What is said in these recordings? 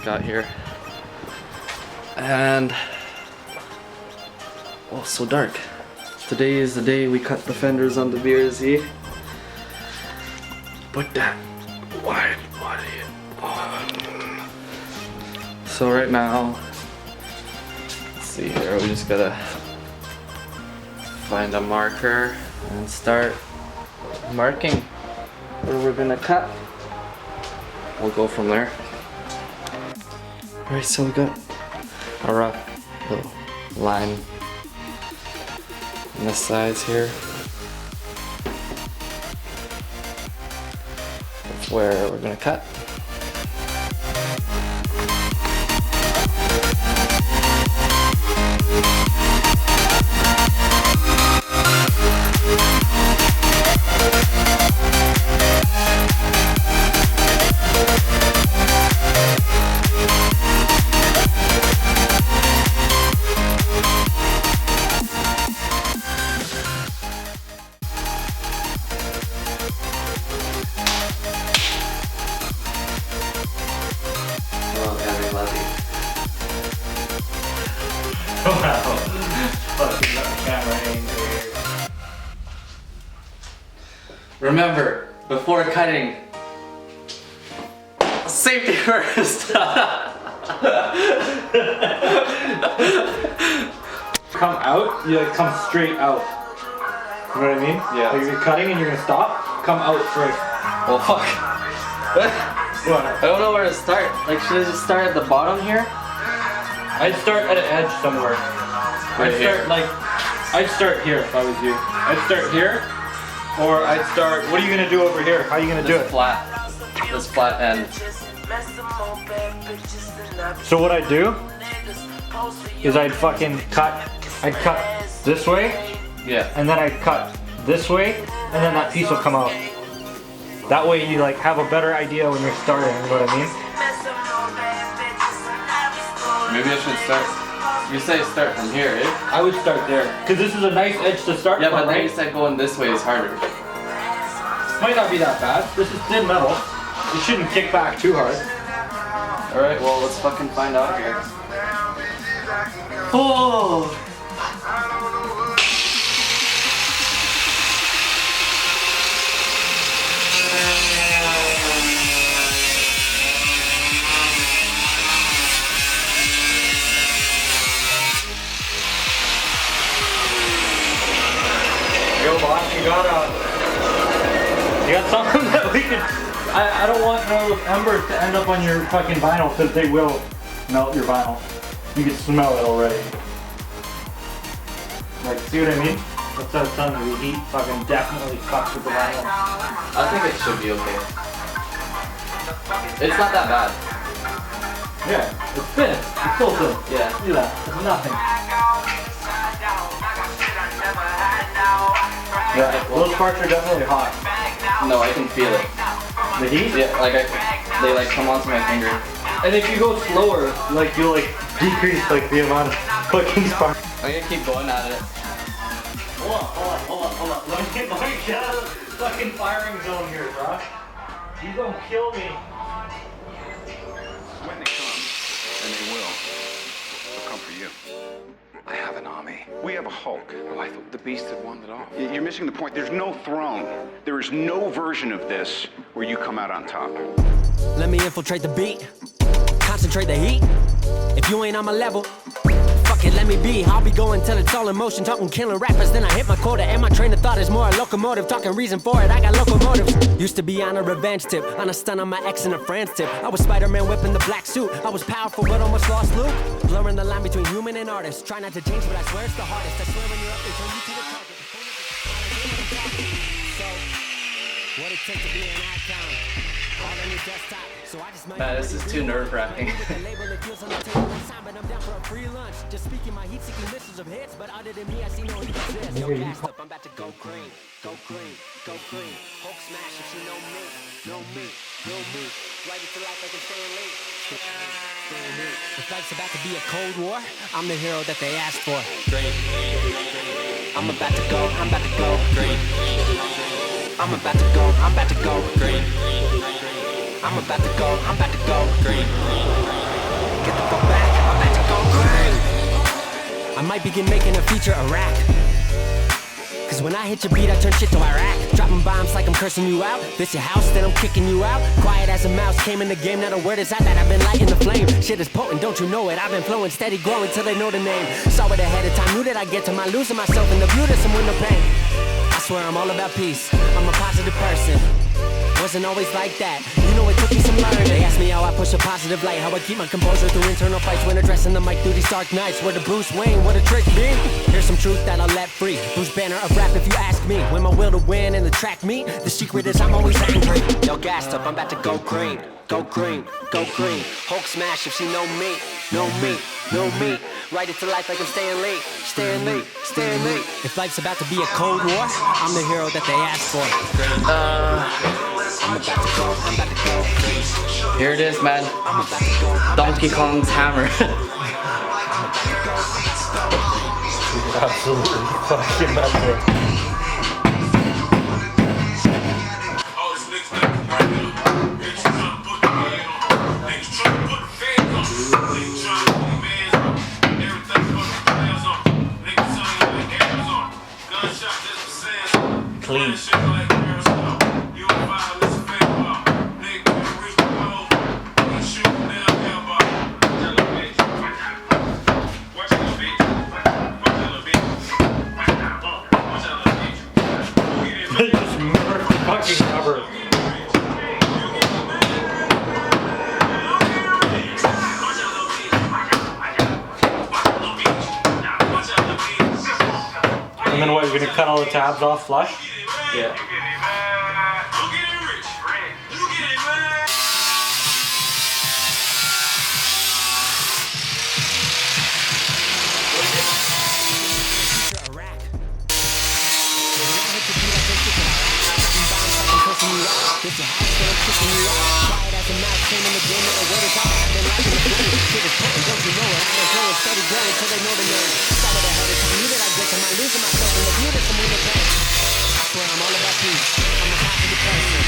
got here. And oh, so dark. Today is the day we cut the fenders on the BRZ. Put that wide body on. So right now, let's see here, we just gotta find a marker and start marking where we're gonna cut. We'll go from there. Alright, so we got a rough little line on the sides here. That's where we're gonna cut. Remember, before cutting, safety first. Come out, you like come straight out. You know what I mean? Yeah. Like you're cutting and you're gonna stop, come out first. Well, fuck. What? I don't know where to start. Like, should I just start at the bottom here? I'd start at an edge somewhere. I'd start here if I was you. I'd start here, or I'd start. What are you gonna do over here? How are you gonna do it? Flat. This flat end. So what I'd do is I'd fucking cut. I'd cut this way. Yeah. And then I'd cut this way, and then that piece will come out. That way you like have a better idea when you're starting. You know what I mean? Maybe I should start. You say start from here, eh? I would start there, because this is a nice edge to start Yeah, from, but then right? you said going this way is harder. Might not be that bad. This is thin metal. It shouldn't kick back too hard. Alright, well, let's fucking find out here. Oh! Yo, boss, you got something that we can. I don't want no embers to end up on your fucking vinyl, because they will melt your vinyl. You can smell it already. Like, see what I mean? That's how it's done. The heat fucking definitely fucks with the vinyl. I think it should be okay. It's not that bad. Yeah, it's thin. It's so thin. Yeah. See that? It's nothing. Yeah, those parts are definitely hot. No, I can feel it. The heat? Yeah, like they like come onto my finger. And if you go slower, like you'll like decrease like the amount of fucking spark. I'm gonna keep going at it. Hold on. Let me get out of the fucking firing zone here, bro. You gonna kill me. When they come, and they will, they'll come for you. I have an army. We have a Hulk. Oh, I thought the Beast had wandered off. You're missing the point. There's no throne. There is no version of this where you come out on top. Let me infiltrate the beat, concentrate the heat. If you ain't on my level, fuck it, let me be. I'll be going till it's all in motion, talking killing rappers. Then I hit my quota, and my train of thought is more a locomotive. Talking reason for it, I got locomotives. Used to be on a revenge tip, on a stun on my ex and a friend's tip. I was Spider-Man whipping the black suit. I was powerful, but almost lost Luke. Blurring the line between human and artist. Try not to change, but I swear it's the hardest. I swear when you're up, they turn you to the target. So, what it takes to be an icon? All on your desktop. So I just might. This is too nerve-wracking. Just speaking my heat-seeking missiles of hits, but other than me, I see no one exists. Yo, gassed up, I'm about to go green, go green, go green. Hulk smash if you know me, know me, know me. Right into life like I'm staying late. If life's about to be a cold war, I'm the hero that they asked for. Green. I'm about to go, I'm about to go. Green. I'm about to go, I'm about to go. Green. I'm about to go, I'm about to go. Green. Get the fuck back, I'm about to go crazy. I might begin making a feature a rap. Cause when I hit your beat, I turn shit to Iraq. Dropping bombs like I'm cursing you out. This your house, then I'm kicking you out. Quiet as a mouse, came in the game, not a word is out that I've been lighting the flame. Shit is potent, don't you know it? I've been flowing, steady growing till they know the name. Saw it ahead of time, knew that I'd get to my losing myself in the view to some window pain. I swear I'm all about peace, I'm a positive person. Wasn't always like that, you know it took me some learning. They asked me how I push a positive light, how I keep my composure through internal fights when addressing the mic through these dark nights. Where the Bruce Wayne, what a trick be. Here's some truth that I'll let free. Bruce Banner of rap if you ask me. When my will to win and the track meet, the secret is I'm always angry. Yo, gassed up, I'm about to go cream. Go cream, go cream. Hulk smash if she know me, know me, know me. Write it to life like I'm staying late, staying late, staying late. If life's about to be a cold war, I'm the hero that they asked for. I'm about to go, I'm about to go. Here it is, man. Donkey Kong's hammer. Absolutely fucking mental. Clean. Fucking rubber. And then what, you're gonna cut all the tabs off flush? Yeah. Get your house, then I'm kicking you out. Quiet as a mouse, came in the game, not a word is out. I've been lighting the flame. Shit is potent, don't you know it? I've been growing, steady growing till they know the name. Saw it ahead of time, knew that I'd get to my losing myself in the view to some window pain. I swear I'm all about peace, I'm a positive person.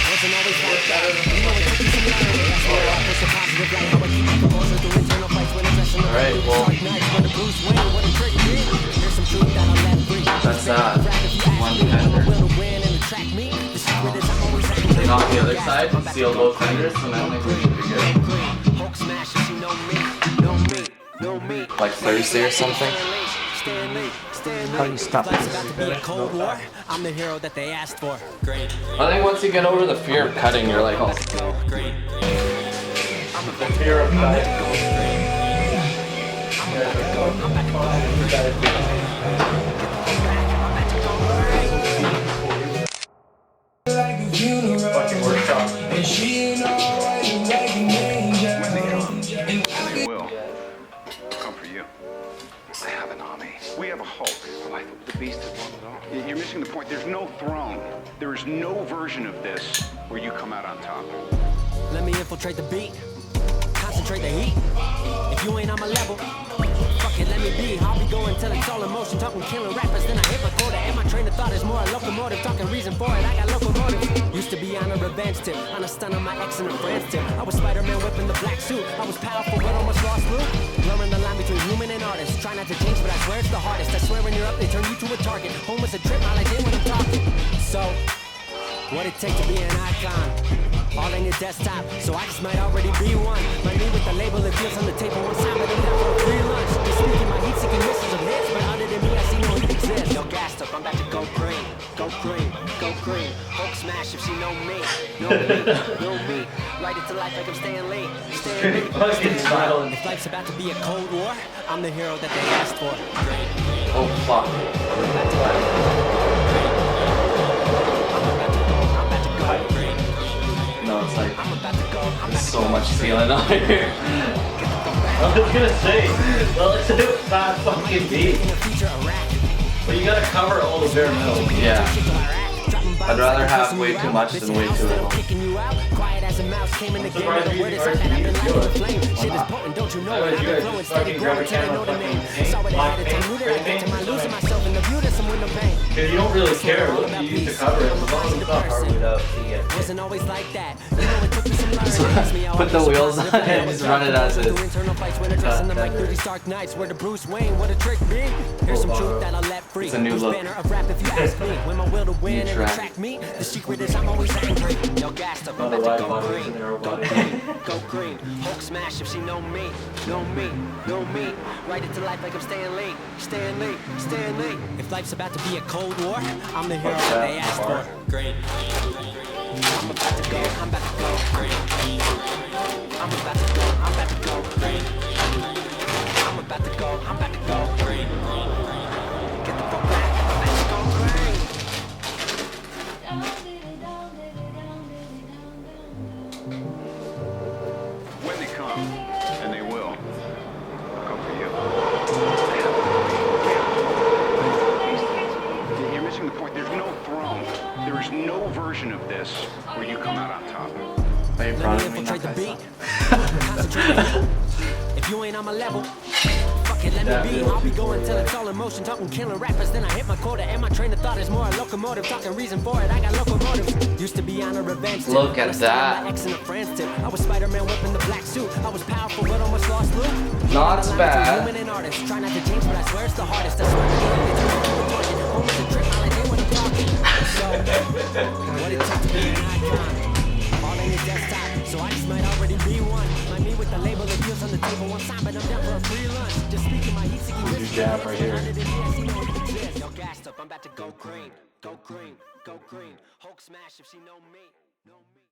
Wasn't always like that, you know it took me some learning. That's why I push a positive light, how I keep my composure through internal fights when addressing the Alright, well, dark nights. When the Bruce Wayne, what a trick be. Here's some truth that I'll let free. that's one fender. Take off the other side, seal both fenders, and I think we should be good. Like Thursday or something. How do you stop Life's about to be a cold war. I'm the hero that they asked for. Great. I think once you get over the fear of cutting, you're like, oh. Great. The fear of cutting. Fucking workshop. When they will come for you. I have an army. We have a Hulk. Oh, I thought the beast had won it all. You're missing the point. There's no throne. There is no version of this where you come out on top. Let me infiltrate the beat. Concentrate the heat. If you ain't on my level, fuck it, let me be. I'll be going till it's all in motion. Talking killing rappers, then I hit my quota. And my train of thought is more a locomotive. Talking reason for it, I got locomotives. Used to be on a revenge tip, on a stun on my ex and a friend's tip. I was Spider-Man whipping the black suit. I was powerful but almost lost Luke. Blurring the line between human and artist. Try not to change, but I swear it's the hardest. I swear when you're up, they turn you to a target. Home is a trip, all I did when I'm talking. So, what it take to be an icon? All in your desktop, so I just might already be one. My knee with the label, it feels on the table one time, but I'm down for a free lunch. Just speaking my heat-seeking missiles of hits, but other than me, I see no one exists. Yo, gassed up, I'm about to go green, go green, go green. Hulk smash if she know me, know me, know me. Write it to life like I'm staying late, staying late, staying late. If life's about to be a cold war, I'm the hero that they asked for. Oh, fuck. No, it's like, there's so much sealant on here. I was gonna say, well, it's a fat fucking beat. But you gotta cover all the bare metal. Yeah. I'd rather have way too much than way too little. Because you don't really care what you use to cover it, as long as it's not hardly out to get. Wasn't always like that. Put the wheels on and just run it as is. It's a new look. New track. The secret is I'm always angry. Yo, gassed up, I'm about to go green. Go green. Hulk smash if she know me. Know me. Know me. Right into life like I'm staying late. Staying late. Staying late. If life's about to be a cold war, I'm the hero that they asked for. Green. I'm about to go. I'm about to go green. I'm about to go. I'm about to go green. I'm about to go. I'm about to go green. Get the fuck back. I'm about to go green. When they come, and they will, they'll come for you. You're missing the point. There's no throne. There is no version of this where you come out on top. Are you proud of me? Not If you ain't on my level, fuck it, let me be. I'll be going till it's all in motion, talking killing rappers. Then I hit my quota, and my train of thought is more a locomotive. Talking reason for it, I got locomotive. Used to be on a revenge tip. Look at that. My ex and a friend's tip. I was Spider-Man whipping the black suit. I was powerful, but almost lost Luke. Not bad. Human and artist, try not to change, but I swear it's the hardest. I swear it's almost a trick, all I did when I'm talking. So, what it took to be an icon. All in his desktop, so I just might already be one. Like me with the label that deals on the table one time, but I'm down for a free lunch. Just speaking my heat seeking You jab right here. Yo, gassed up, I'm about to go green. Go green, go green. Hulk smash if she know me. Know me.